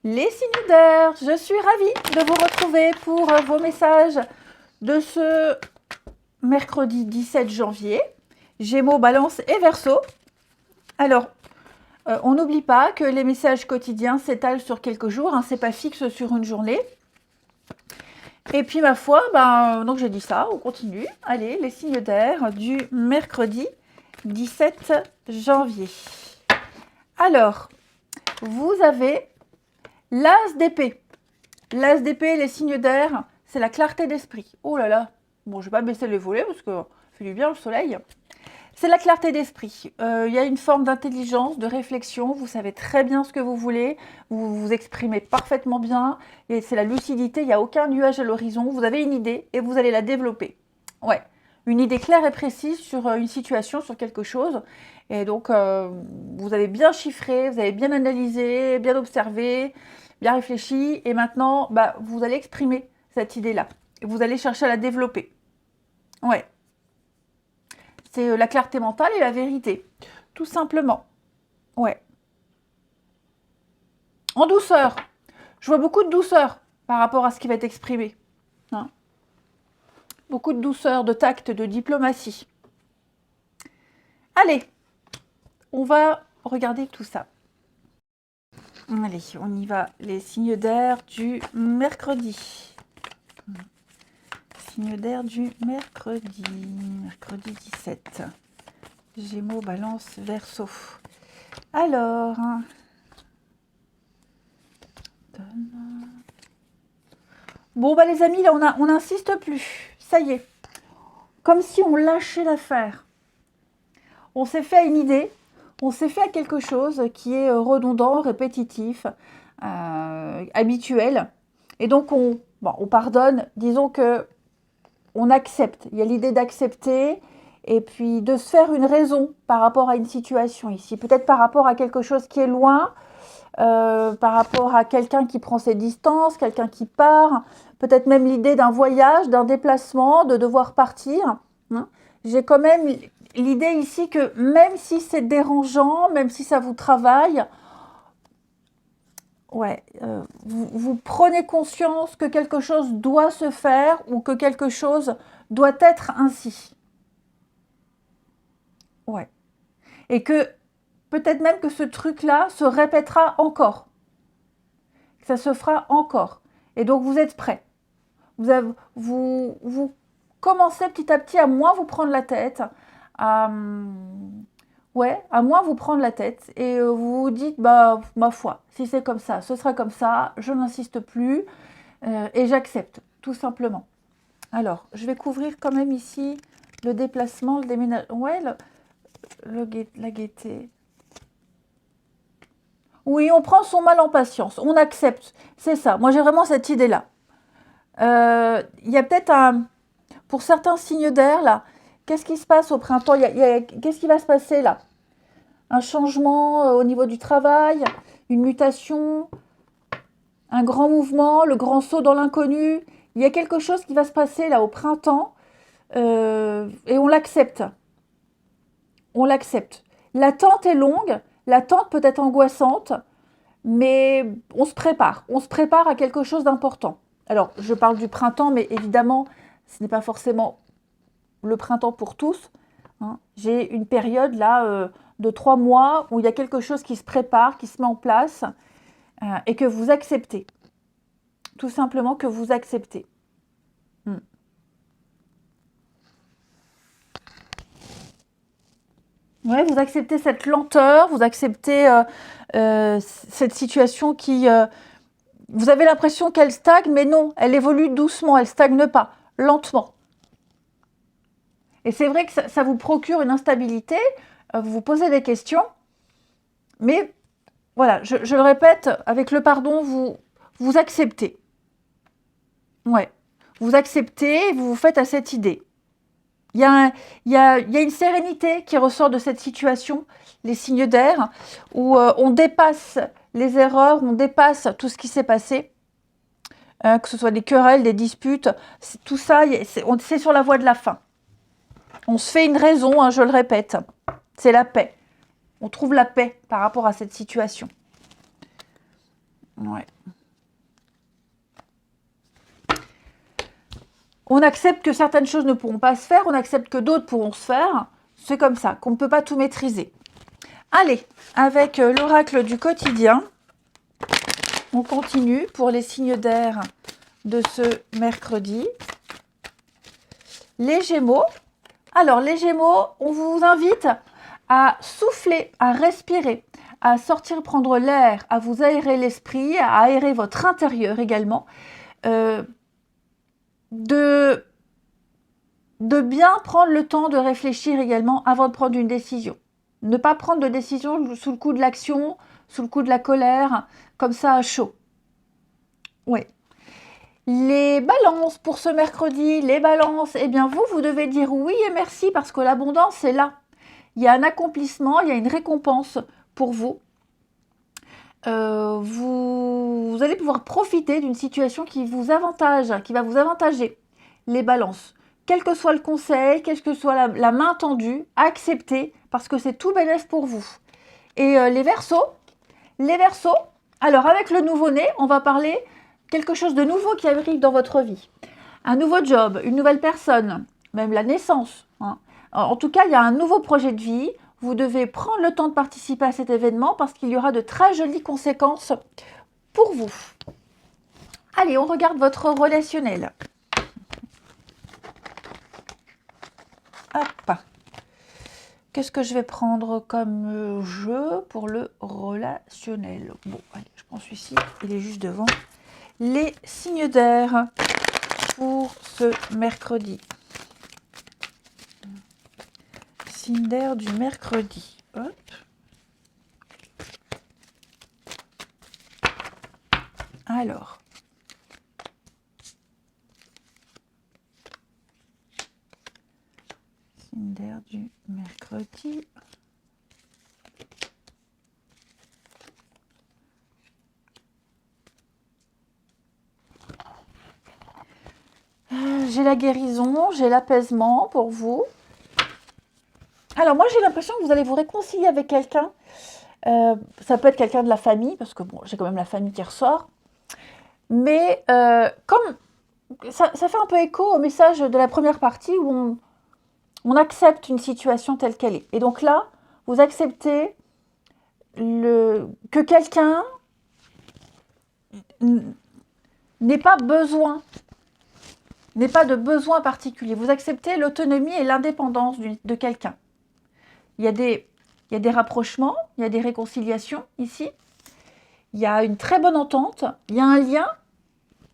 Les signes d'air, je suis ravie de vous retrouver pour vos messages de ce mercredi 17 janvier. Gémeaux, Balance et Verseau. Alors, on n'oublie pas que les messages quotidiens s'étalent sur quelques jours, hein, c'est pas fixe sur une journée. Et puis ma foi, donc j'ai dit ça, on continue. Allez, les signes d'air du mercredi 17 janvier. Alors, vous avez l'as d'épée. L'as d'épée, les signes d'air, c'est la clarté d'esprit. Oh là là, bon, je vais pas baisser les volets parce que ça fait du bien le soleil. C'est la clarté d'esprit. Il y a une forme d'intelligence, de réflexion. Vous savez très bien ce que vous voulez. Vous vous exprimez parfaitement bien. Et c'est la lucidité. Il n'y a aucun nuage à l'horizon. Vous avez une idée et vous allez la développer. Ouais, une idée claire et précise sur une situation, sur quelque chose. Et donc, vous avez bien chiffré, vous avez bien analysé, bien observé, bien réfléchi. Et maintenant, vous allez exprimer cette idée-là. Et vous allez chercher à la développer. Ouais. C'est la clarté mentale et la vérité, tout simplement. Ouais. En douceur. Je vois beaucoup de douceur par rapport à ce qui va être exprimé. Hein, beaucoup de douceur, de tact, de diplomatie. Allez, on va regarder tout ça. Allez, on y va. Les signes d'air du mercredi. Signes d'air du mercredi. Mercredi 17. Gémeaux, Balance, Verseau. Alors, bon, les amis, là, on n'insiste plus. Ça y est. Comme si on lâchait l'affaire. On s'est fait à une idée, on s'est fait à quelque chose qui est redondant, répétitif, habituel. Et donc, on pardonne. Disons que on accepte. Il y a l'idée d'accepter et puis de se faire une raison par rapport à une situation ici. Peut-être par rapport à quelque chose qui est loin, par rapport à quelqu'un qui prend ses distances, quelqu'un qui part, peut-être même l'idée d'un voyage, d'un déplacement, de devoir partir. Hein. J'ai quand même l'idée ici que même si c'est dérangeant, même si ça vous travaille, vous prenez conscience que quelque chose doit se faire ou que quelque chose doit être ainsi. Ouais. Et que peut-être même que ce truc-là se répétera encore. Ça se fera encore. Et donc, vous êtes prêts. Vous commencez petit à petit à moins vous prendre la tête, à moins vous prendre la tête. Et vous vous dites, ma foi, si c'est comme ça, ce sera comme ça, je n'insiste plus et j'accepte, tout simplement. Alors, je vais couvrir quand même ici le déplacement, le déménagement. Ouais, la gaieté. Oui, on prend son mal en patience, on accepte, c'est ça. Moi, j'ai vraiment cette idée-là. Il y a peut-être pour certains signes d'air, là, qu'est-ce qui se passe au printemps? Qu'est-ce qui va se passer, là? Un changement au niveau du travail, une mutation, un grand mouvement, le grand saut dans l'inconnu. Il y a quelque chose qui va se passer, là, au printemps, et on l'accepte. On l'accepte. L'attente est longue, l'attente peut être angoissante, mais on se prépare. On se prépare à quelque chose d'important. Alors, je parle du printemps, mais évidemment, ce n'est pas forcément le printemps pour tous. Hein. J'ai une période là de 3 mois où il y a quelque chose qui se prépare, qui se met en place et que vous acceptez. Tout simplement que vous acceptez. Ouais, vous acceptez cette lenteur, vous acceptez cette situation qui... vous avez l'impression qu'elle stagne, mais non, elle évolue doucement, elle ne stagne pas, lentement. Et c'est vrai que ça vous procure une instabilité, vous vous posez des questions, mais voilà, je le répète, avec le pardon, vous acceptez. Ouais, vous acceptez, vous vous faites à cette idée. Il y a une sérénité qui ressort de cette situation, les signes d'air, où on dépasse les erreurs, on dépasse tout ce qui s'est passé, que ce soit des querelles, des disputes, tout ça, c'est sur la voie de la fin. On se fait une raison, hein, je le répète, c'est la paix. On trouve la paix par rapport à cette situation. Ouais. On accepte que certaines choses ne pourront pas se faire, on accepte que d'autres pourront se faire. C'est comme ça, qu'on ne peut pas tout maîtriser. Allez, avec l'oracle du quotidien, on continue pour les signes d'air de ce mercredi. Les Gémeaux. Alors, les Gémeaux, on vous invite à souffler, à respirer, à sortir prendre l'air, à vous aérer l'esprit, à aérer votre intérieur également. De bien prendre le temps de réfléchir également avant de prendre une décision. Ne pas prendre de décision sous le coup de l'action, sous le coup de la colère, comme ça à chaud. Oui. Les balances pour ce mercredi, les balances, eh bien vous devez dire oui et merci parce que l'abondance est là. Il y a un accomplissement, il y a une récompense pour vous. Vous allez pouvoir profiter d'une situation qui vous avantage, qui va vous avantager. Les balances, quel que soit le conseil, quelle que soit la main tendue, acceptez parce que c'est tout bénéf pour vous. Et les Verseaux, alors avec le nouveau-né, on va parler quelque chose de nouveau qui arrive dans votre vie. Un nouveau job, une nouvelle personne, même la naissance. Hein. En tout cas, il y a un nouveau projet de vie. Vous devez prendre le temps de participer à cet événement parce qu'il y aura de très jolies conséquences pour vous. Allez, on regarde votre relationnel. Hop. Qu'est-ce que je vais prendre comme jeu pour le relationnel? Bon, allez, je prends celui-ci, il est juste devant. Les signes d'air pour ce mercredi. Signe d'air du mercredi. Hop. Alors. Signe d'air du mercredi. J'ai la guérison, j'ai l'apaisement pour vous. Alors moi j'ai l'impression que vous allez vous réconcilier avec quelqu'un. Ça peut être quelqu'un de la famille, parce que bon, j'ai quand même la famille qui ressort. Mais comme ça fait un peu écho au message de la première partie où on accepte une situation telle qu'elle est. Et donc là, vous acceptez que quelqu'un n'ait pas de besoin particulier. Vous acceptez l'autonomie et l'indépendance de quelqu'un. Il y a des rapprochements, il y a des réconciliations ici. Il y a une très bonne entente, il y a un lien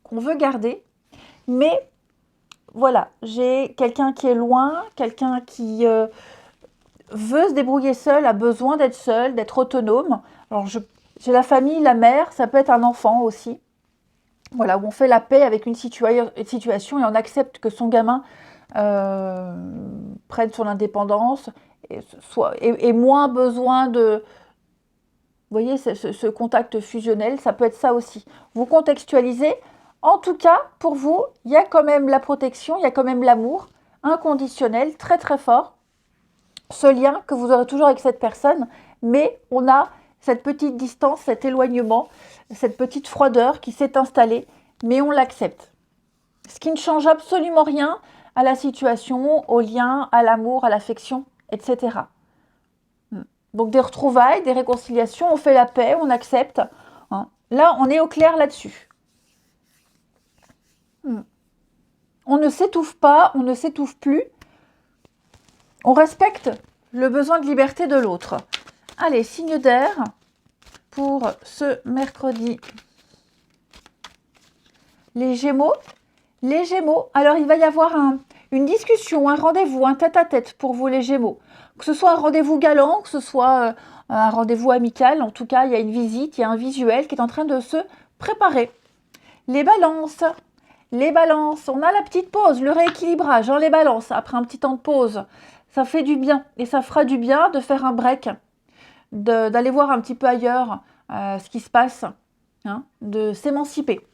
qu'on veut garder. Mais voilà, j'ai quelqu'un qui est loin, quelqu'un qui veut se débrouiller seul, a besoin d'être seul, d'être autonome. Alors j'ai la famille, la mère, ça peut être un enfant aussi. Voilà, où on fait la paix avec une situation et on accepte que son gamin prenne son indépendance et moins besoin de... Vous voyez, ce contact fusionnel, ça peut être ça aussi. Vous contextualisez. En tout cas, pour vous, il y a quand même la protection, il y a quand même l'amour inconditionnel, très très fort. Ce lien que vous aurez toujours avec cette personne, mais on a cette petite distance, cet éloignement, cette petite froideur qui s'est installée, mais on l'accepte. Ce qui ne change absolument rien à la situation, au lien, à l'amour, à l'affection, etc. Donc des retrouvailles, des réconciliations, on fait la paix, on accepte. Hein. Là, on est au clair là-dessus. On ne s'étouffe pas, on ne s'étouffe plus. On respecte le besoin de liberté de l'autre. Allez, signe d'air pour ce mercredi. Les Gémeaux. Les Gémeaux, alors il va y avoir une discussion, un rendez-vous, un tête-à-tête pour vous les Gémeaux. Que ce soit un rendez-vous galant, que ce soit un rendez-vous amical, en tout cas il y a une visite, il y a un visuel qui est en train de se préparer. Les balances. Les balances, on a la petite pause, le rééquilibrage, hein, les balances, après un petit temps de pause. Ça fait du bien et ça fera du bien de faire un break, d'aller voir un petit peu ailleurs ce qui se passe, hein, de s'émanciper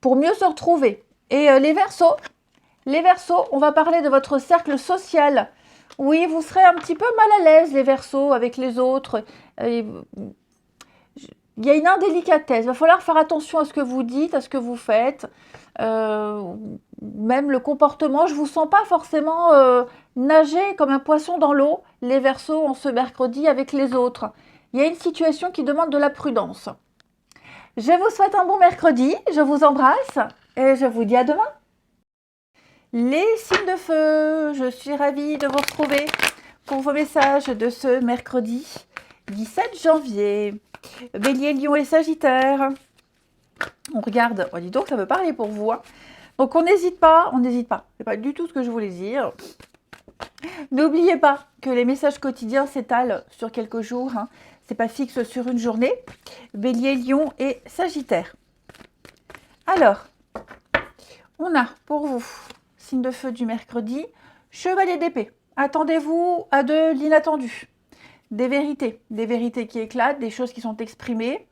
pour mieux se retrouver. Et les Verseaux, on va parler de votre cercle social. Oui, vous serez un petit peu mal à l'aise, les Verseaux, avec les autres. il y a une indélicatesse. Il va falloir faire attention à ce que vous dites, à ce que vous faites. Même le comportement, je ne vous sens pas forcément nager comme un poisson dans l'eau, les Verseaux, en ce mercredi avec les autres. Il y a une situation qui demande de la prudence. Je vous souhaite un bon mercredi, je vous embrasse et je vous dis à demain. Les signes de feu, je suis ravie de vous retrouver pour vos messages de ce mercredi 17 janvier. Bélier, Lion et Sagittaire. On regarde, oh dis donc, ça veut parler pour vous. Hein. Donc on n'hésite pas, C'est pas du tout ce que je voulais dire. N'oubliez pas que les messages quotidiens s'étalent sur quelques jours. Hein. C'est pas fixe sur une journée. Bélier, Lion et Sagittaire. Alors, on a pour vous, signe de feu du mercredi, Chevalier d'épée. Attendez-vous à de l'inattendu. Des vérités qui éclatent, des choses qui sont exprimées.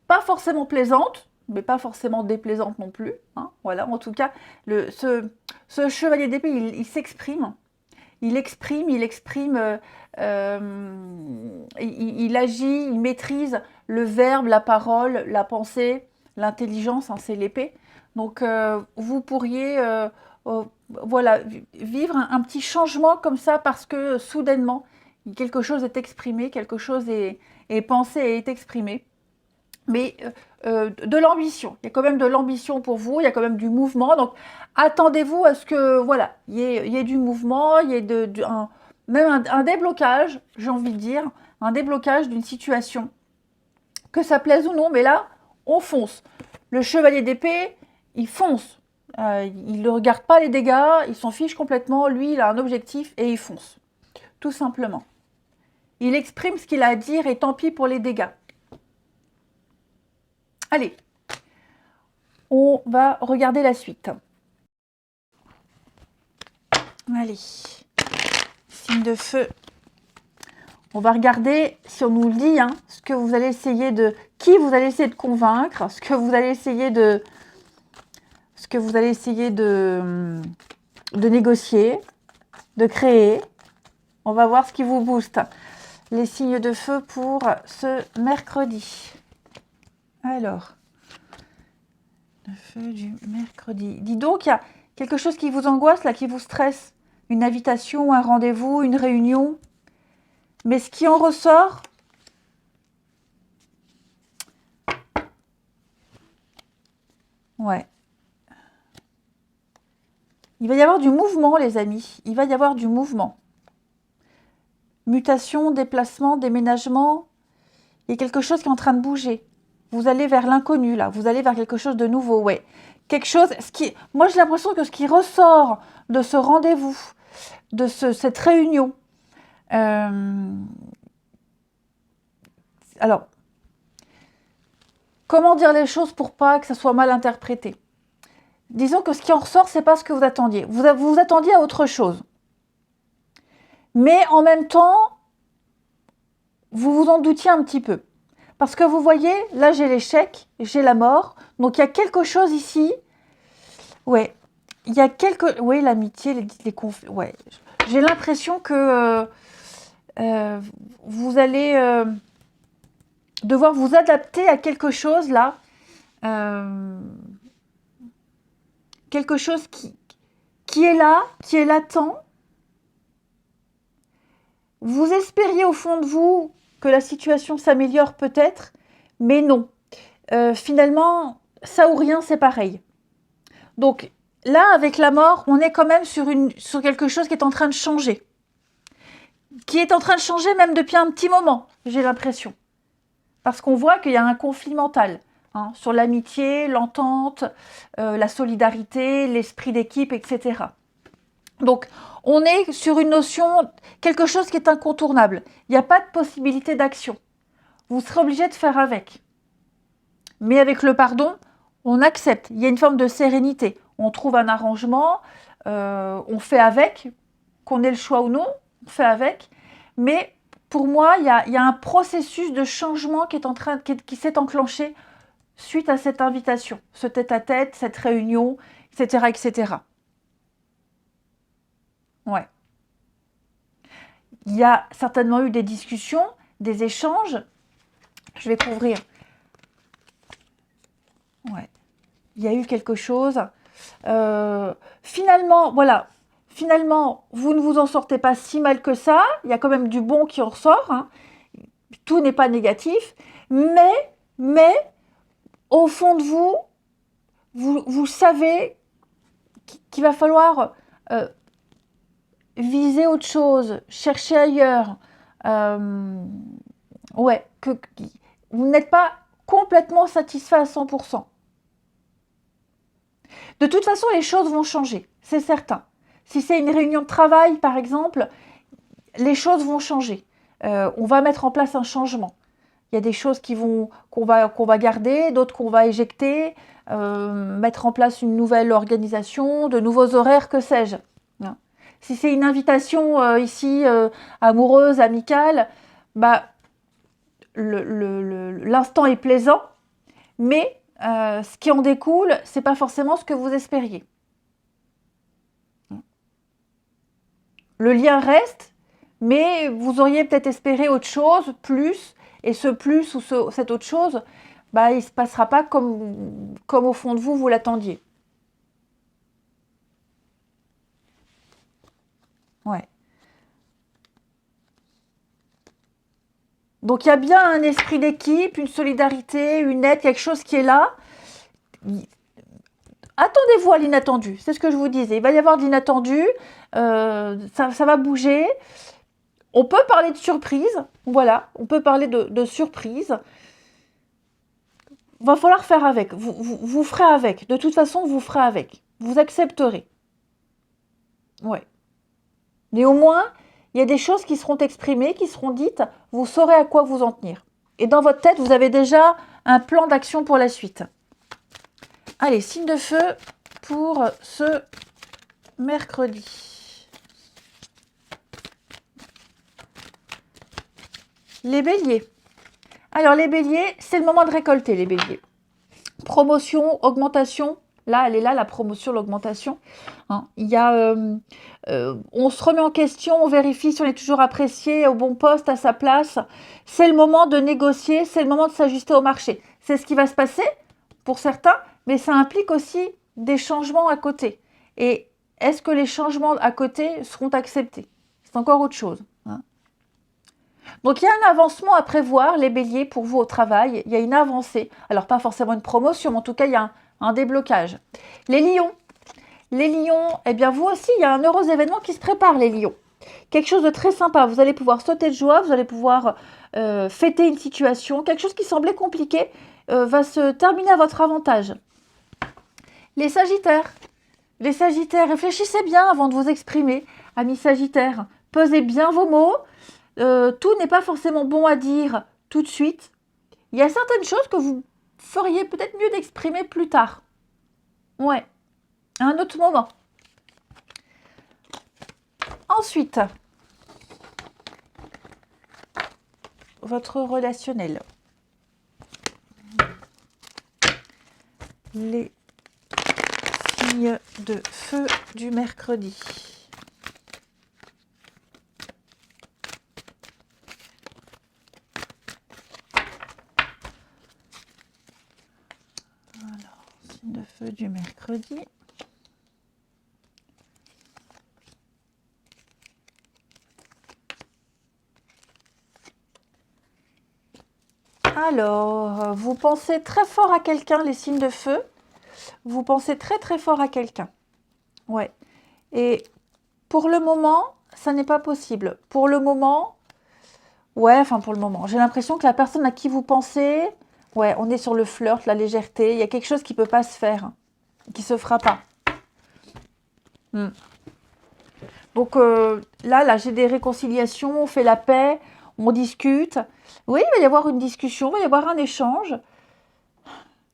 Pas forcément plaisantes, mais pas forcément déplaisantes non plus. Hein. Voilà, en tout cas, ce chevalier d'épée, il s'exprime. Il exprime, il agit, il maîtrise le verbe, la parole, la pensée, l'intelligence, hein, c'est l'épée. Donc, vous pourriez voilà, vivre un petit changement comme ça parce que soudainement, quelque chose est exprimé, quelque chose est pensé et est exprimé. Mais de l'ambition. Il y a quand même de l'ambition pour vous, il y a quand même du mouvement. Donc, attendez-vous à ce que, voilà, il y ait du mouvement, il y ait même un déblocage, j'ai envie de dire, un déblocage d'une situation. Que ça plaise ou non, mais là, on fonce. Le chevalier d'épée, il fonce. Il ne regarde pas les dégâts, il s'en fiche complètement. Lui, il a un objectif et il fonce. Tout simplement. Il exprime ce qu'il a à dire et tant pis pour les dégâts. Allez, on va regarder la suite. Allez, signe de feu. On va regarder si on nous le dit, hein, ce que vous allez essayer de... Qui vous allez essayer de convaincre, ce que vous allez essayer de négocier, de créer. On va voir ce qui vous booste. Les signes de feu pour ce mercredi. Alors, le feu du mercredi. Dis donc, il y a quelque chose qui vous angoisse, là, qui vous stresse. Une invitation, un rendez-vous, une réunion. Mais ce qui en ressort, ouais. Il va y avoir du mouvement, les amis. Il va y avoir du mouvement. Mutation, déplacement, déménagement. Il y a quelque chose qui est en train de bouger. Vous allez vers l'inconnu, là. Vous allez vers quelque chose de nouveau, ouais. Quelque chose... Moi, j'ai l'impression que ce qui ressort de ce rendez-vous, de cette réunion... Alors, comment dire les choses pour pas que ça soit mal interprété? Disons que ce qui en ressort, c'est pas ce que vous attendiez. Vous vous attendiez à autre chose. Mais en même temps, vous vous en doutiez un petit peu. Parce que vous voyez, là j'ai l'échec, j'ai la mort. Donc il y a quelque chose ici. Ouais, il y a quelque... Oui, l'amitié, les conflits. Ouais, j'ai l'impression que vous allez devoir vous adapter à quelque chose là. Quelque chose qui est là, qui est latent. Vous espériez au fond de vous que la situation s'améliore peut-être, mais non. Finalement, ça ou rien, c'est pareil. Donc là, avec la mort, on est quand même sur quelque chose qui est en train de changer. Qui est en train de changer même depuis un petit moment, j'ai l'impression. Parce qu'on voit qu'il y a un conflit mental. Hein, sur l'amitié, l'entente, la solidarité, l'esprit d'équipe, etc. Donc, on est sur une notion, quelque chose qui est incontournable. Il n'y a pas de possibilité d'action. Vous serez obligé de faire avec. Mais avec le pardon, on accepte. Il y a une forme de sérénité. On trouve un arrangement, on fait avec, qu'on ait le choix ou non, on fait avec. Mais pour moi, il y a un processus de changement qui s'est enclenché suite à cette invitation, ce tête-à-tête, cette réunion, etc., etc. Ouais. Il y a certainement eu des discussions, des échanges. Je vais couvrir Ouais. Il y a eu quelque chose. Finalement, voilà. Finalement, vous ne vous en sortez pas si mal que ça. Il y a quand même du bon qui en ressort. Hein. Tout n'est pas négatif. Mais, au fond de vous, vous savez qu'il va falloir viser autre chose, chercher ailleurs. Ouais, que vous n'êtes pas complètement satisfait à 100%. De toute façon, les choses vont changer, c'est certain. Si c'est une réunion de travail, par exemple, les choses vont changer. On va mettre en place un changement. Il y a des choses qu'on va garder, d'autres qu'on va éjecter, mettre en place une nouvelle organisation, de nouveaux horaires, que sais-je. Si c'est une invitation ici amoureuse, amicale, bah, l'instant est plaisant, mais ce qui en découle, c'est pas forcément ce que vous espériez. Le lien reste, mais vous auriez peut-être espéré autre chose, plus, et ce plus ou cette autre chose, bah, il ne se passera pas comme au fond de vous l'attendiez. Ouais. Donc il y a bien un esprit d'équipe, une solidarité, une aide, quelque chose qui est là. Attendez-vous à l'inattendu, c'est ce que je vous disais. Il va y avoir de l'inattendu, ça va bouger. On peut parler de surprise, voilà, on peut parler de surprise. Va falloir faire avec, vous ferez avec. De toute façon, vous ferez avec. Vous accepterez. Ouais. Mais au moins, il y a des choses qui seront exprimées, qui seront dites, vous saurez à quoi vous en tenir. Et dans votre tête, vous avez déjà un plan d'action pour la suite. Allez, signe de feu pour ce mercredi. Les béliers. Alors les béliers, c'est le moment de récolter les béliers. Promotion, augmentation. Là, elle est là, la promotion, l'augmentation. Hein, il y a, on se remet en question, on vérifie si on est toujours apprécié, au bon poste, à sa place. C'est le moment de négocier, c'est le moment de s'ajuster au marché. C'est ce qui va se passer pour certains, mais ça implique aussi des changements à côté. Et est-ce que les changements à côté seront acceptés? C'est encore autre chose. Hein. Donc il y a un avancement à prévoir, les béliers, pour vous au travail. Il y a une avancée. Alors pas forcément une promotion, mais en tout cas il y a un déblocage. Les lions, eh bien vous aussi, il y a un heureux événement qui se prépare, les lions. Quelque chose de très sympa, vous allez pouvoir sauter de joie, vous allez pouvoir fêter une situation. Quelque chose qui semblait compliqué va se terminer à votre avantage. Les sagittaires, réfléchissez bien avant de vous exprimer, amis sagittaires. Pesez bien vos mots. Tout n'est pas forcément bon à dire tout de suite. Il y a certaines choses que vous feriez peut-être mieux d'exprimer plus tard. Ouais, à un autre moment. Ensuite, votre relationnel. Les signes de feu du mercredi. De feu du mercredi. Alors, vous pensez très fort à quelqu'un, les signes de feu. Vous pensez très très fort à quelqu'un. Ouais. Et pour le moment, ça n'est pas possible. Pour le moment, pour le moment, j'ai l'impression que la personne à qui vous pensez, ouais, on est sur le flirt, la légèreté. Il y a quelque chose qui ne peut pas se faire, qui ne se fera pas. Donc là, j'ai des réconciliations, on fait la paix, on discute. Oui, il va y avoir une discussion, il va y avoir un échange.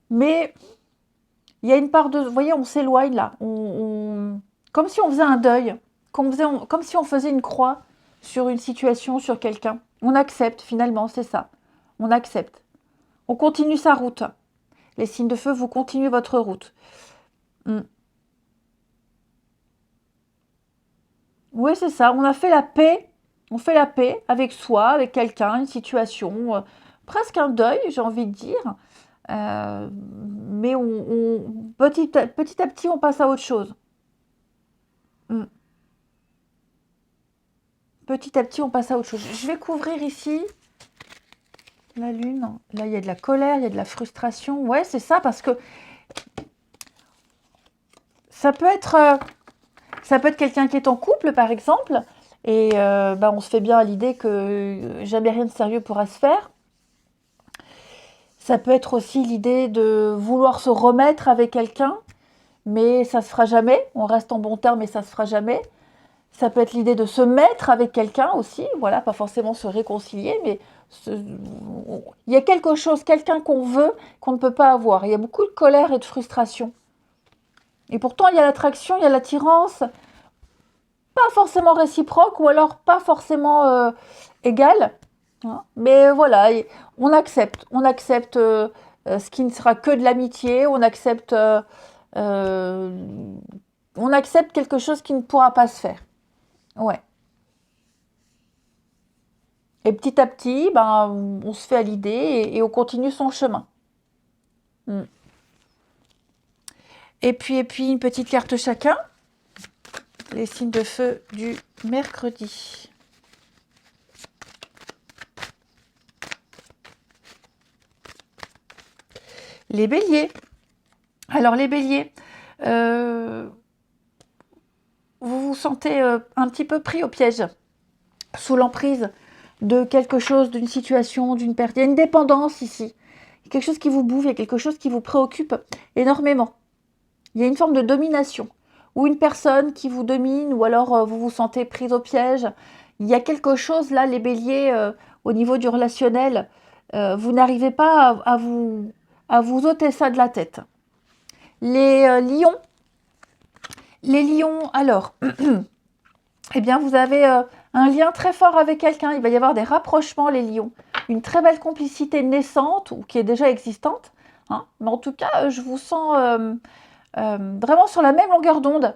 Mais il y a une part de... Vous voyez, on s'éloigne là. Comme si on faisait un deuil, comme si on faisait une croix sur une situation, sur quelqu'un. On accepte finalement, c'est ça. On accepte. On continue sa route. Les signes de feu, vous continuez votre route. Oui, c'est ça. On a fait la paix. On fait la paix avec soi, avec quelqu'un, une situation, presque un deuil, j'ai envie de dire. Mais mais petit à petit, on passe à autre chose. Petit à petit, on passe à autre chose. Je vais couvrir ici la lune. Là, il y a de la colère, il y a de la frustration. Ouais, c'est ça, parce que ça peut être quelqu'un qui est en couple, par exemple, et on se fait bien à l'idée que jamais rien de sérieux pourra se faire. Ça peut être aussi l'idée de vouloir se remettre avec quelqu'un, mais ça se fera jamais. On reste en bon terme, mais ça se fera jamais. Ça peut être l'idée de se mettre avec quelqu'un aussi, voilà, pas forcément se réconcilier, mais il y a quelque chose, quelqu'un qu'on veut, qu'on ne peut pas avoir. Il y a beaucoup de colère et de frustration. Et pourtant, il y a l'attraction, il y a l'attirance, pas forcément réciproque, ou alors pas forcément égale. Hein. Mais voilà, on accepte ce qui ne sera que de l'amitié, on accepte quelque chose qui ne pourra pas se faire. Ouais. Et petit à petit, on se fait à l'idée et on continue son chemin. Mm. Et puis, une petite carte chacun. Les signes de feu du mercredi. Les béliers. Alors, les béliers, vous vous sentez un petit peu pris au piège, sous l'emprise de quelque chose, d'une situation, d'une perte. Il y a une dépendance ici. Il y a quelque chose qui vous bouffe, il y a quelque chose qui vous préoccupe énormément. Il y a une forme de domination, ou une personne qui vous domine, ou alors vous vous sentez prise au piège. Il y a quelque chose là, les béliers, au niveau du relationnel, vous n'arrivez pas à vous ôter ça de la tête. Les lions, alors, eh bien, vous avez un lien très fort avec quelqu'un. Il va y avoir des rapprochements, les lions. Une très belle complicité naissante, ou qui est déjà existante. Hein. Mais en tout cas, je vous sens vraiment sur la même longueur d'onde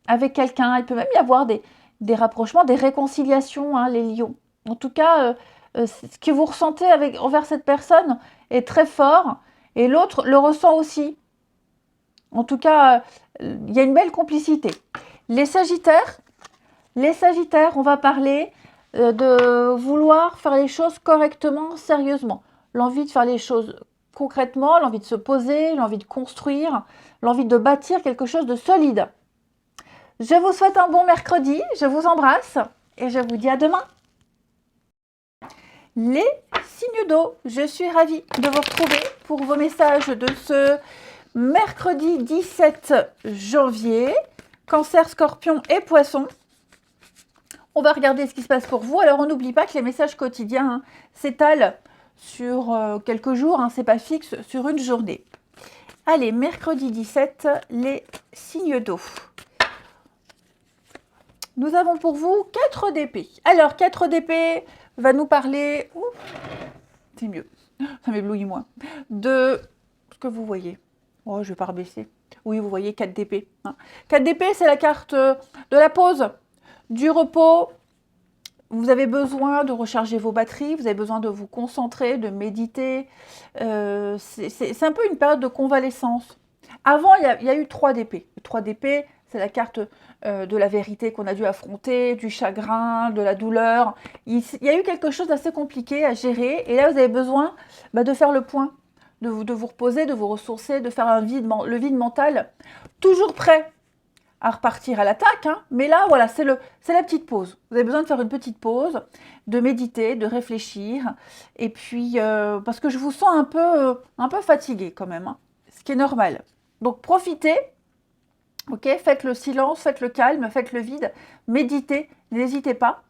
avec quelqu'un. Il peut même y avoir des rapprochements, des réconciliations, hein, les lions. En tout cas, ce que vous ressentez envers cette personne est très fort, et l'autre le ressent aussi. En tout cas, il y a une belle complicité. Les sagittaires, on va parler de vouloir faire les choses correctement, sérieusement. L'envie de faire les choses concrètement, l'envie de se poser, l'envie de construire, l'envie de bâtir quelque chose de solide. Je vous souhaite un bon mercredi, je vous embrasse et je vous dis à demain. Les signes d'eau, je suis ravie de vous retrouver pour vos messages de ce mercredi 17 janvier. Cancer, Scorpion et Poisson. On va regarder ce qui se passe pour vous. Alors, on n'oublie pas que les messages quotidiens s'étalent sur quelques jours, c'est pas fixe, sur une journée. Allez, mercredi 17, les signes d'eau. Nous avons pour vous 4 d'épée. Alors, 4 d'épée va nous parler... C'est mieux, ça m'éblouit moins. De ce que vous voyez. Oh, je vais pas rebaisser. Oui, vous voyez 4 d'épée. 4 d'épée, c'est la carte de la pause, du repos. Vous avez besoin de recharger vos batteries, vous avez besoin de vous concentrer, de méditer. C'est un peu une période de convalescence. Avant, il y a eu 3 d'épée. 3 d'épée, c'est la carte de la vérité qu'on a dû affronter, du chagrin, de la douleur. Il y a eu quelque chose d'assez compliqué à gérer. Et là, vous avez besoin de faire le point, de vous reposer, de vous ressourcer, de faire le vide mental. Toujours prêt à repartir à l'attaque, mais là, voilà, c'est la petite pause. Vous avez besoin de faire une petite pause, de méditer, de réfléchir, et puis, parce que je vous sens un peu fatigué quand même, ce qui est normal. Donc, profitez, ok, faites le silence, faites le calme, faites le vide, méditez, n'hésitez pas.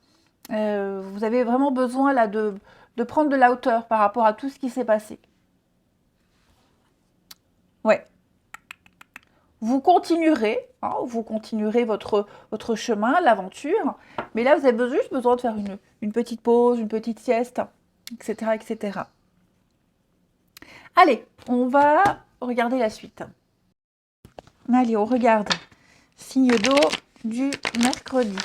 Vous avez vraiment besoin là de prendre de la hauteur par rapport à tout ce qui s'est passé. Ouais. Vous continuerez votre chemin, l'aventure, mais là, vous avez juste besoin de faire une petite pause, une petite sieste, etc., etc. Allez, on va regarder la suite. Allez, on regarde. Signe d'eau du mercredi.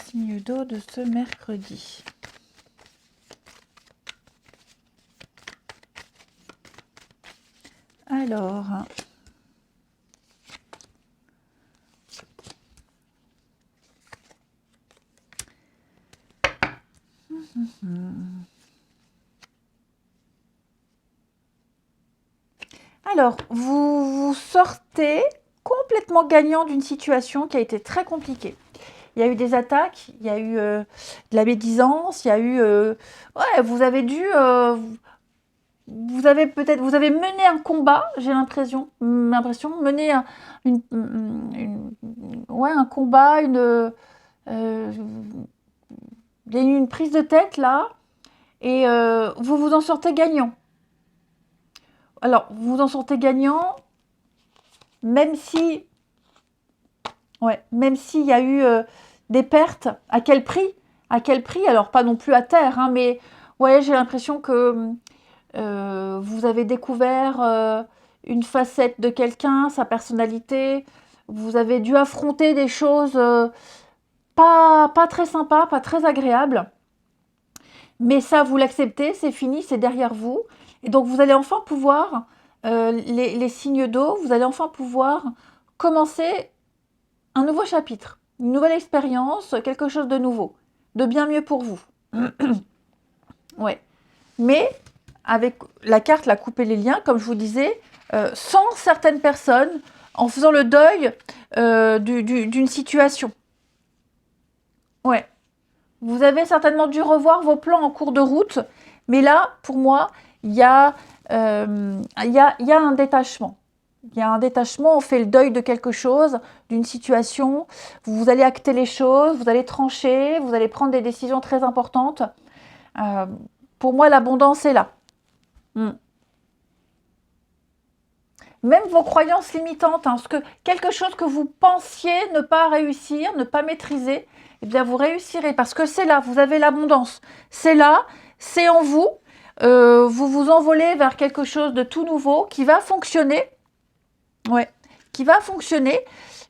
Signe d'eau de ce mercredi. Alors, vous sortez complètement gagnant d'une situation qui a été très compliquée. Il y a eu des attaques, il y a eu de la médisance, il y a eu... ouais, vous avez dû... vous avez mené un combat, j'ai l'impression, mener ouais, un combat, il y a eu une prise de tête là, et vous vous en sortez gagnant. Alors, vous vous en sortez gagnant, même si, ouais, même s'il y a eu des pertes, à quel prix? À quel prix? Alors, pas non plus à terre, hein, mais ouais, j'ai l'impression que vous avez découvert une facette de quelqu'un, sa personnalité. Vous avez dû affronter des choses pas très sympas, pas très agréables. Mais ça, vous l'acceptez, c'est fini, c'est derrière vous. Et donc, vous allez enfin pouvoir, les signes d'eau, vous allez enfin pouvoir commencer un nouveau chapitre, une nouvelle expérience, quelque chose de nouveau, de bien mieux pour vous. Ouais. Mais avec la carte, la couper les liens, comme je vous disais, sans certaines personnes, en faisant le deuil d'une situation. Ouais. Vous avez certainement dû revoir vos plans en cours de route, mais là, pour moi, il y a un détachement. Il y a un détachement, on fait le deuil de quelque chose, d'une situation. Vous allez acter les choses, vous allez trancher, vous allez prendre des décisions très importantes. Pour moi, l'abondance est là. Même vos croyances limitantes, hein, quelque chose que vous pensiez ne pas réussir, ne pas maîtriser, eh bien vous réussirez parce que c'est là, vous avez l'abondance. C'est là, c'est en vous. Vous vous envolez vers quelque chose de tout nouveau qui va fonctionner. Ouais, qui va fonctionner.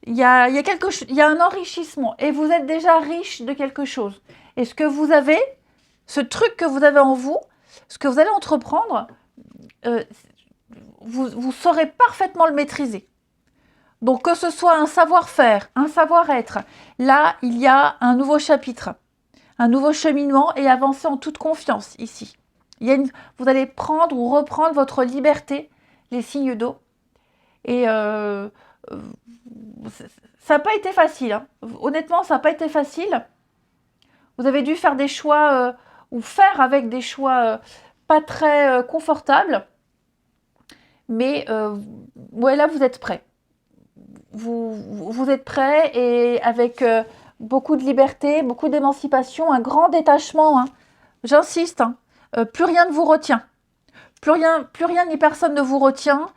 Il y a un enrichissement et vous êtes déjà riche de quelque chose. Et ce que vous avez, ce truc que vous avez en vous, ce que vous allez entreprendre, vous saurez parfaitement le maîtriser. Donc, que ce soit un savoir-faire, un savoir-être, là, il y a un nouveau chapitre, un nouveau cheminement et avancer en toute confiance ici. Vous allez prendre ou reprendre votre liberté, les signes d'eau. Et ça n'a pas été facile. Hein. Honnêtement, ça n'a pas été facile. Vous avez dû faire des choix ou faire avec des choix pas très confortables. Mais ouais, là, vous êtes prêts. Vous êtes prêts et avec beaucoup de liberté, beaucoup d'émancipation, un grand détachement. Hein. J'insiste, hein. Plus rien ne vous retient. Plus rien ni personne ne vous retient.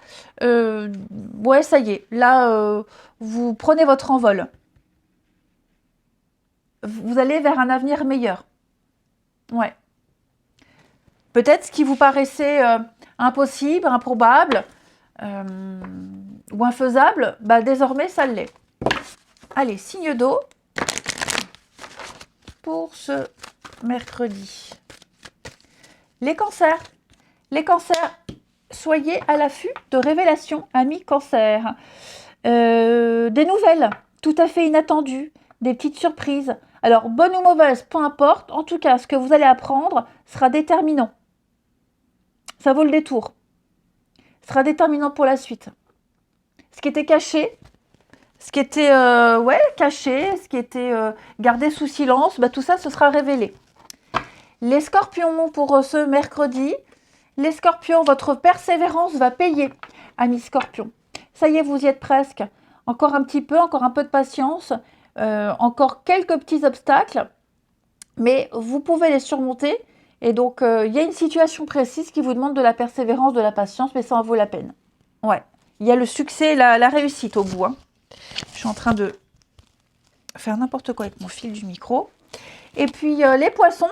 Ouais, ça y est. Là, vous prenez votre envol. Vous allez vers un avenir meilleur. Ouais. Peut-être ce qui vous paraissait impossible, improbable ou infaisable, bah désormais ça l'est. Allez, signe d'eau pour ce mercredi. Les cancers. Les cancers, soyez à l'affût de révélations, amis cancers. Des nouvelles tout à fait inattendues, des petites surprises. Alors, bonne ou mauvaise, peu importe. En tout cas, ce que vous allez apprendre sera déterminant. Ça vaut le détour. Ce sera déterminant pour la suite. Ce qui était caché, ce qui était caché, ce qui était gardé sous silence, bah, tout ça, ce sera révélé. Les scorpions pour ce mercredi. Les scorpions, votre persévérance va payer, amis scorpions. Ça y est, vous y êtes presque. Encore un petit peu, encore un peu de patience. Encore quelques petits obstacles. Mais vous pouvez les surmonter. Et donc, il y a une situation précise qui vous demande de la persévérance, de la patience, mais ça en vaut la peine. Ouais. Il y a le succès, la réussite au bout. Hein. Je suis en train de faire n'importe quoi avec mon fil du micro. Et puis, les poissons.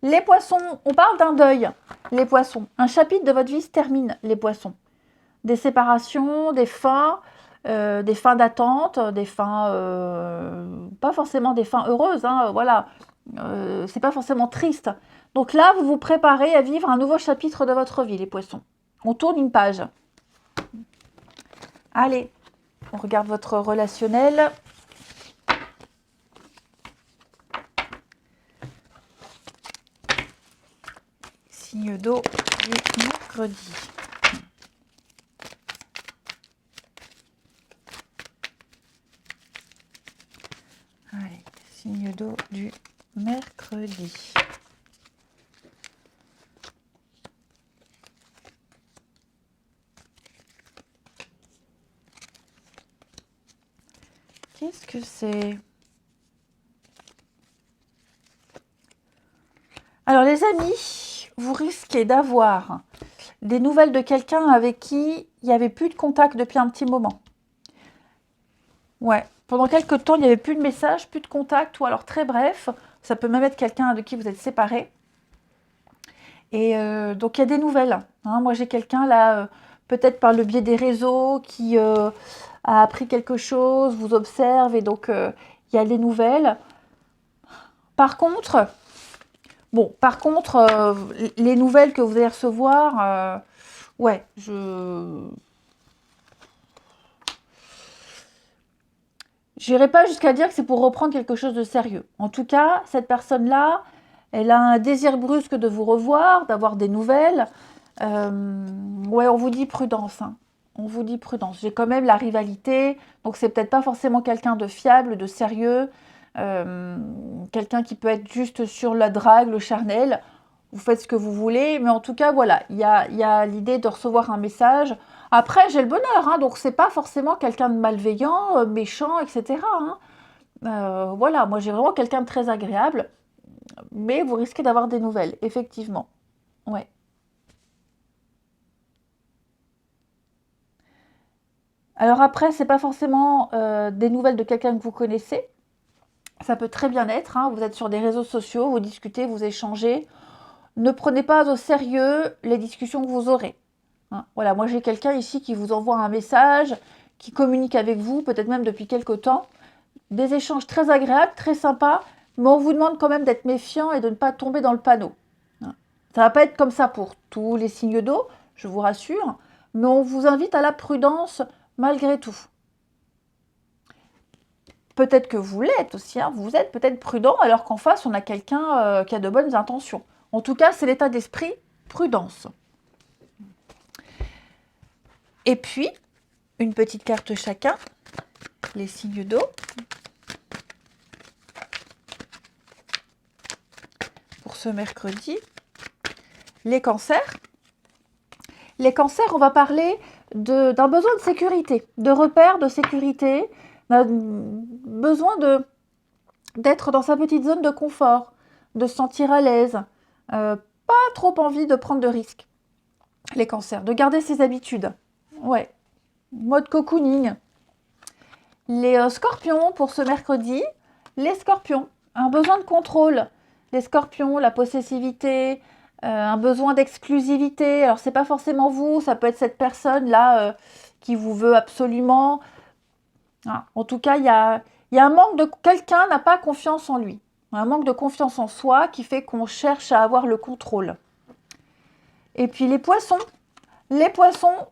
Les poissons, on parle d'un deuil. Les poissons. Un chapitre de votre vie se termine, les poissons. Des séparations, des fins d'attente, des fins... pas forcément des fins heureuses, hein, voilà. C'est pas forcément triste. Donc là, vous vous préparez à vivre un nouveau chapitre de votre vie, les poissons. On tourne une page. Allez, on regarde votre relationnel. Signe d'eau du mercredi. Allez, signe d'eau du mercredi. Qu'est-ce que c'est? Alors les amis, vous risquez d'avoir des nouvelles de quelqu'un avec qui il n'y avait plus de contact depuis un petit moment. Ouais, pendant quelques temps, il n'y avait plus de messages, plus de contact, ou alors très bref. Ça peut même être quelqu'un de qui vous êtes séparés. Et donc il y a des nouvelles. Hein. Moi j'ai quelqu'un là, peut-être par le biais des réseaux, qui a appris quelque chose, vous observe, et donc il y a des nouvelles. Par contre, les nouvelles que vous allez recevoir, ouais, j'irai pas jusqu'à dire que c'est pour reprendre quelque chose de sérieux. En tout cas, cette personne-là, elle a un désir brusque de vous revoir, d'avoir des nouvelles. Ouais, on vous dit prudence. Hein. On vous dit prudence. J'ai quand même la rivalité, donc c'est peut-être pas forcément quelqu'un de fiable, de sérieux. Quelqu'un qui peut être juste sur la drague, le charnel. Vous faites ce que vous voulez, mais en tout cas, voilà, il y a l'idée de recevoir un message. Après, j'ai le bonheur, hein, donc c'est pas forcément quelqu'un de malveillant, méchant, etc. Hein. Voilà, moi j'ai vraiment quelqu'un de très agréable, mais vous risquez d'avoir des nouvelles, effectivement. Ouais. Alors après, c'est pas forcément des nouvelles de quelqu'un que vous connaissez. Ça peut très bien être, hein, vous êtes sur des réseaux sociaux, vous discutez, vous échangez. Ne prenez pas au sérieux les discussions que vous aurez. Hein. Voilà, moi j'ai quelqu'un ici qui vous envoie un message, qui communique avec vous, peut-être même depuis quelque temps. Des échanges très agréables, très sympas, mais on vous demande quand même d'être méfiant et de ne pas tomber dans le panneau. Hein. Ça ne va pas être comme ça pour tous les signes d'eau, je vous rassure, mais on vous invite à la prudence malgré tout. Peut-être que vous l'êtes aussi, hein, vous êtes peut-être prudent alors qu'en face on a quelqu'un qui a de bonnes intentions. En tout cas, c'est l'état d'esprit, prudence. Et puis, une petite carte chacun, les signes d'eau. Pour ce mercredi, les cancers. Les cancers, on va parler d'un besoin de sécurité, de repères de sécurité, d'un besoin d'être dans sa petite zone de confort, de se sentir à l'aise, pas trop envie de prendre de risques. Les cancers, de garder ses habitudes. Ouais, mode cocooning. Les scorpions, pour ce mercredi, les scorpions, un besoin de contrôle. Les scorpions, la possessivité, un besoin d'exclusivité. Alors, c'est pas forcément vous, ça peut être cette personne-là qui vous veut absolument. Ah, en tout cas, il y a un manque de... Quelqu'un n'a pas confiance en lui. Un manque de confiance en soi qui fait qu'on cherche à avoir le contrôle. Et puis les poissons,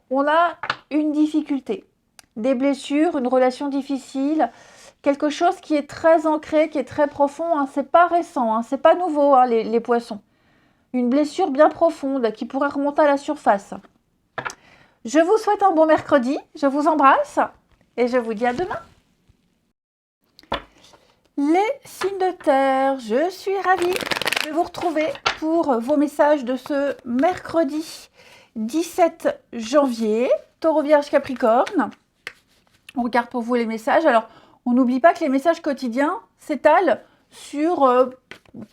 on a une difficulté, des blessures, une relation difficile, quelque chose qui est très ancré, qui est très profond. Hein. C'est pas récent, hein, c'est pas nouveau, hein, les poissons. Une blessure bien profonde qui pourrait remonter à la surface. Je vous souhaite un bon mercredi, je vous embrasse et je vous dis à demain. Les signes de terre, je suis ravie de vous retrouver pour vos messages de ce mercredi 17 janvier, Taureau, Vierge, Capricorne. On regarde pour vous les messages. Alors, on n'oublie pas que les messages quotidiens s'étalent sur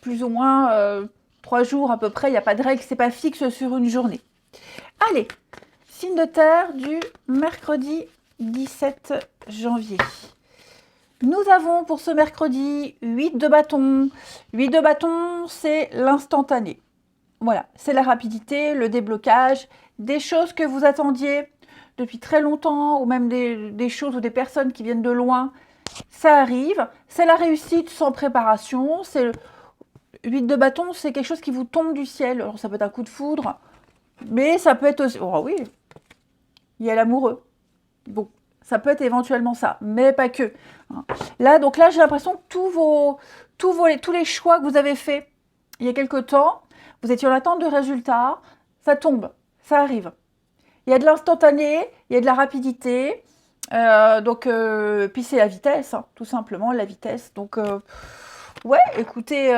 plus ou moins 3 jours à peu près. Il n'y a pas de règle, c'est pas fixe sur une journée. Allez, signe de terre du mercredi 17 janvier. Nous avons pour ce mercredi 8 de bâton. 8 de bâton, c'est l'instantané. Voilà, c'est la rapidité, le déblocage, des choses que vous attendiez depuis très longtemps, ou même des choses ou des personnes qui viennent de loin, ça arrive. C'est la réussite sans préparation. 8 de bâton, c'est quelque chose qui vous tombe du ciel. Alors, ça peut être un coup de foudre, mais ça peut être aussi... Oh oui, il y a l'amoureux. Bon, Ça peut être éventuellement ça, mais pas que. Là, donc là, j'ai l'impression que tous les choix que vous avez faits il y a quelque temps, vous étiez en attente de résultats, ça tombe, ça arrive. Il y a de l'instantané, il y a de la rapidité. Puis c'est la vitesse, hein, tout simplement, la vitesse. Donc, ouais, écoutez,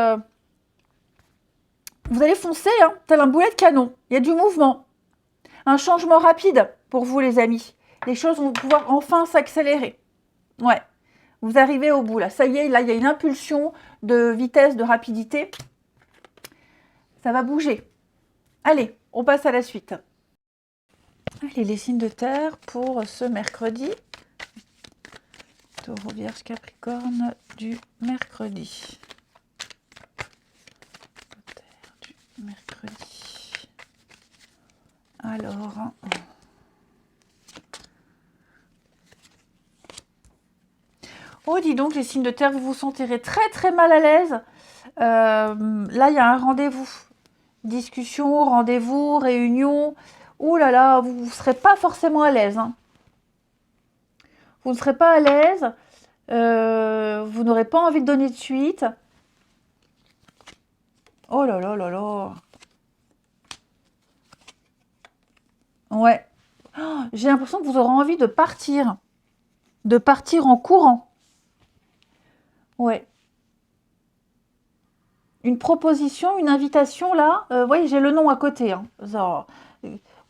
vous allez foncer, hein, tel un boulet de canon. Il y a du mouvement. Un changement rapide pour vous, les amis. Les choses vont pouvoir enfin s'accélérer. Ouais, vous arrivez au bout, là. Ça y est, là, il y a une impulsion de vitesse, de rapidité. Ça va bouger. Allez, on passe à la suite. Allez, les signes de terre pour ce mercredi. Taureau, Vierge, Capricorne du mercredi. Terre du mercredi. Alors... Oh, dis donc, les signes de terre, vous vous sentirez très très mal à l'aise. Là, il y a un rendez-vous. Discussion, rendez-vous, réunion. Ouh là là, vous ne serez pas forcément à l'aise. Hein. Vous ne serez pas à l'aise. Vous n'aurez pas envie de donner de suite. Oh là là là là. Ouais. Oh, j'ai l'impression que vous aurez envie de partir. De partir en courant. Ouais. Une proposition, une invitation, là. Oui, j'ai le nom à côté. Hein. Ça,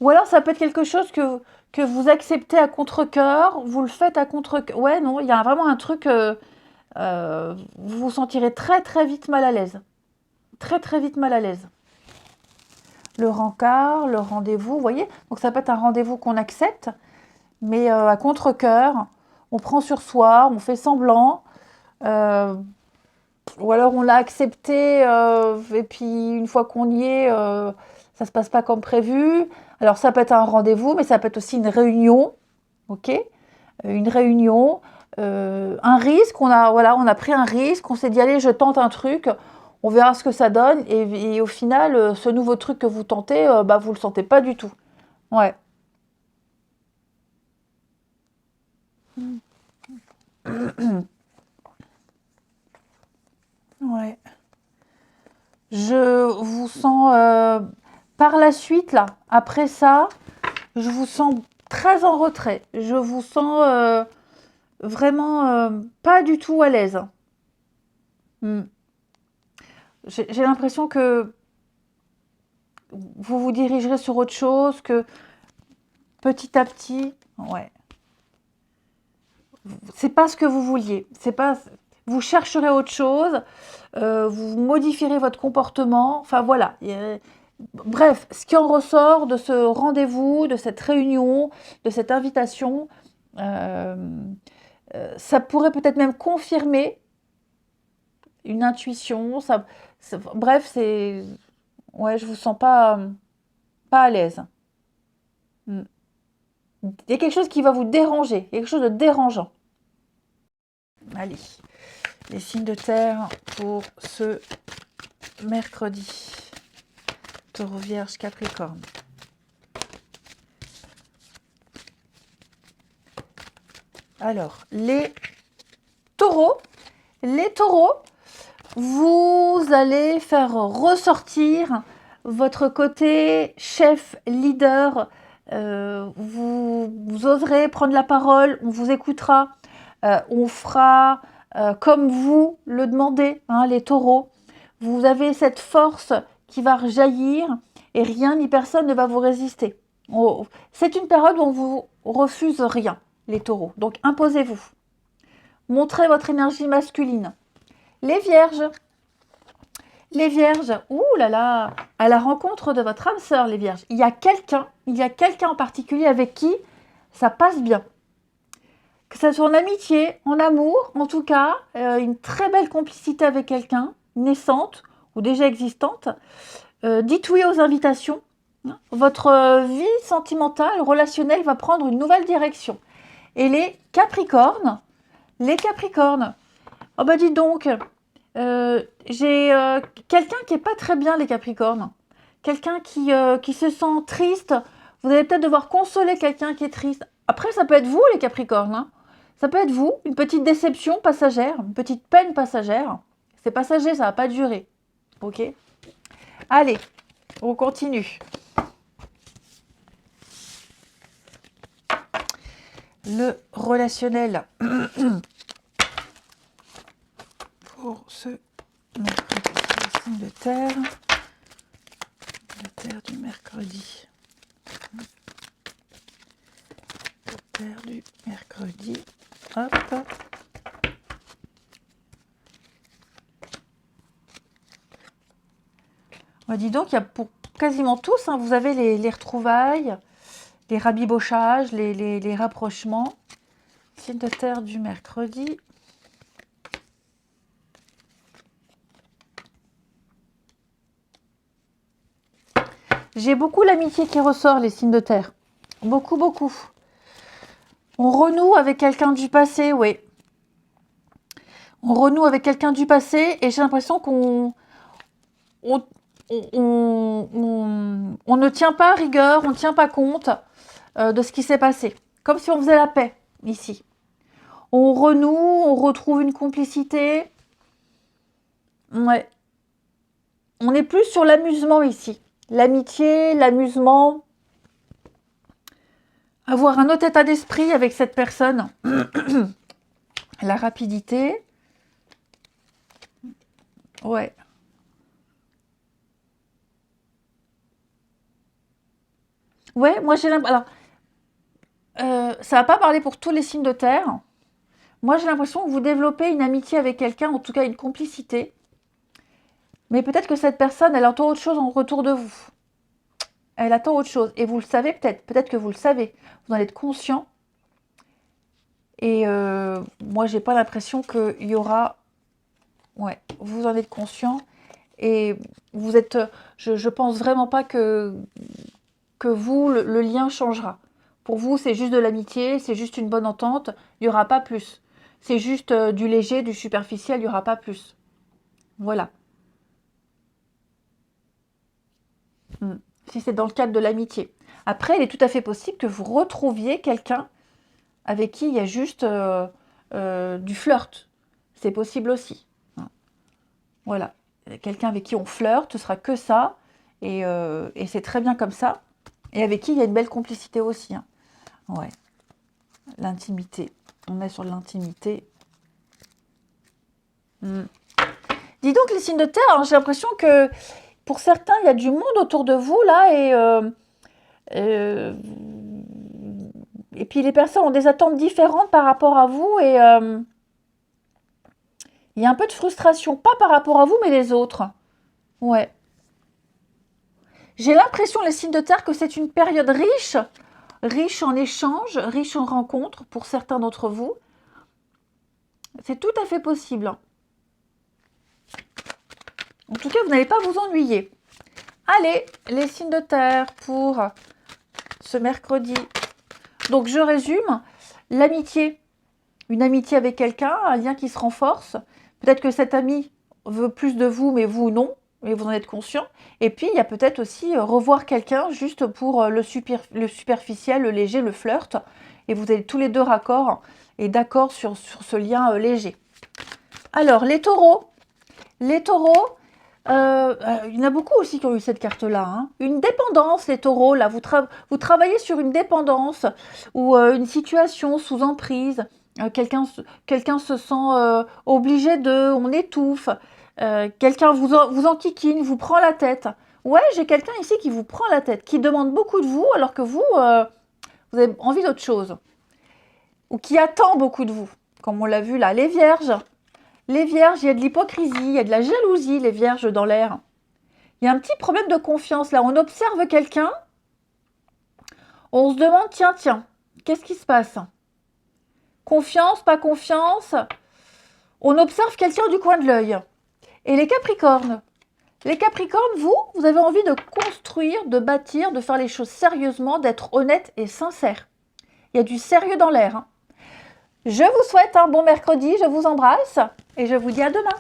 ou alors, ça peut être quelque chose que vous acceptez à contre-cœur. Vous le faites à contre-cœur. Ouais, non, il y a vraiment un truc... vous vous sentirez très, très vite mal à l'aise. Très, très vite mal à l'aise. Le rencard, le rendez-vous, vous voyez. Donc, ça peut être un rendez-vous qu'on accepte, mais à contre-cœur. On prend sur soi, on fait semblant. Ou alors on l'a accepté et puis une fois qu'on y est, ça se passe pas comme prévu. Alors ça peut être un rendez-vous, mais ça peut être aussi une réunion, ok? Une réunion, un risque. On a pris un risque. On s'est dit allez, je tente un truc. On verra ce que ça donne. Et au final, ce nouveau truc que vous tentez, vous le sentez pas du tout. Ouais. Ouais. Je vous sens par la suite, là, après ça, je vous sens très en retrait. Je vous sens vraiment pas du tout à l'aise. Hmm. J'ai l'impression que vous vous dirigerez sur autre chose, que petit à petit, ouais. C'est pas ce que vous vouliez. C'est pas. Vous chercherez autre chose. Vous modifierez votre comportement. Enfin voilà. Bref, ce qui en ressort de ce rendez-vous, de cette réunion, de cette invitation, ça pourrait peut-être même confirmer une intuition. Bref, c'est... Ouais, je vous sens pas à l'aise. Mm. Il y a quelque chose qui va vous déranger, quelque chose de dérangeant. Allez, les signes de terre pour ce mercredi. Taureau, Vierge, Capricorne. Alors, les taureaux, vous allez faire ressortir votre côté chef, leader. Vous oserez prendre la parole, on vous écoutera, on fera comme vous le demandez, hein, les taureaux. Vous avez cette force qui va rejaillir et rien ni personne ne va vous résister. C'est une période où on vous refuse rien, les taureaux. Donc imposez-vous. Montrez votre énergie masculine. Les vierges, ouh là là, à la rencontre de votre âme sœur, les vierges. Il y a quelqu'un en particulier avec qui ça passe bien. Que ça soit en amitié, en amour, en tout cas, une très belle complicité avec quelqu'un, naissante ou déjà existante. Dites oui aux invitations. Votre vie sentimentale, relationnelle va prendre une nouvelle direction. Et les Capricornes, oh bah dis donc, j'ai quelqu'un qui n'est pas très bien, les Capricornes. Quelqu'un qui se sent triste. Vous allez peut-être devoir consoler quelqu'un qui est triste. Après, ça peut être vous, les Capricornes. Hein. Ça peut être vous, une petite déception passagère, une petite peine passagère. C'est passager, ça va pas durer. Ok? Allez, on continue. Le relationnel pour ce mercredi, signe de terre. La terre du mercredi. La terre du mercredi. Hop. On dit donc, il y a pour quasiment tous, hein, vous avez les retrouvailles, les rabibochages, les rapprochements. Signe de terre du mercredi. J'ai beaucoup l'amitié qui ressort, les signes de terre. Beaucoup, beaucoup. On renoue avec quelqu'un du passé, oui. On renoue avec quelqu'un du passé et j'ai l'impression qu'on on ne tient pas rigueur, on ne tient pas compte de ce qui s'est passé. Comme si on faisait la paix, ici. On renoue, on retrouve une complicité. Ouais. On est plus sur l'amusement ici. L'amitié, l'amusement. Avoir un autre état d'esprit avec cette personne. La rapidité. Ouais. Ouais, moi j'ai l'impression... Alors, ça va pas parler pour tous les signes de terre. Moi j'ai l'impression que vous développez une amitié avec quelqu'un, en tout cas une complicité. Mais peut-être que cette personne, elle attend autre chose en retour de vous. Elle attend autre chose. Et vous le savez peut-être. Peut-être que vous le savez. Vous en êtes conscient. Et moi, j'ai pas l'impression qu'il y aura... Ouais, vous en êtes conscient. Et vous êtes... Je pense vraiment pas que vous, le lien changera. Pour vous, c'est juste de l'amitié, c'est juste une bonne entente. Il n'y aura pas plus. C'est juste du léger, du superficiel, il n'y aura pas plus. Voilà. Si c'est dans le cadre de l'amitié. Après, il est tout à fait possible que vous retrouviez quelqu'un avec qui il y a juste du flirt. C'est possible aussi. Voilà. Quelqu'un avec qui on flirte, ce sera que ça. Et c'est très bien comme ça. Et avec qui il y a une belle complicité aussi. Hein. Ouais. L'intimité. On est sur l'intimité. Dis donc, les signes de terre, hein, j'ai l'impression que pour certains, il y a du monde autour de vous, là, et puis les personnes ont des attentes différentes par rapport à vous, et il y a un peu de frustration, pas par rapport à vous, mais les autres. Ouais. J'ai l'impression, les signes de terre, que c'est une période riche, riche en échanges, riche en rencontres, pour certains d'entre vous. C'est tout à fait possible. En tout cas, vous n'allez pas vous ennuyer. Allez, les signes de terre pour ce mercredi. Donc, je résume. L'amitié. Une amitié avec quelqu'un, un lien qui se renforce. Peut-être que cet ami veut plus de vous, mais vous non. Et vous en êtes conscient. Et puis, il y a peut-être aussi revoir quelqu'un juste pour le superficiel, le léger, le flirt. Et vous êtes tous les deux raccord et d'accord sur ce lien léger. Alors, les taureaux. Les taureaux, il y en a beaucoup aussi qui ont eu cette carte-là. Hein. Une dépendance, les taureaux, là, vous travaillez sur une dépendance ou une situation sous emprise. Quelqu'un se sent obligé de... On étouffe. Quelqu'un vous enquiquine, vous prend la tête. Ouais, j'ai quelqu'un ici qui vous prend la tête, qui demande beaucoup de vous, alors que vous, vous avez envie d'autre chose. Ou qui attend beaucoup de vous, comme on l'a vu là. Les vierges. Les vierges, il y a de l'hypocrisie, il y a de la jalousie, les vierges dans l'air. Il y a un petit problème de confiance. Là, on observe quelqu'un, on se demande, tiens, qu'est-ce qui se passe? Confiance, pas confiance? On observe quelqu'un du coin de l'œil. Et les Capricornes, vous avez envie de construire, de bâtir, de faire les choses sérieusement, d'être honnête et sincère. Il y a du sérieux dans l'air. Hein. Je vous souhaite un bon mercredi, je vous embrasse et je vous dis à demain.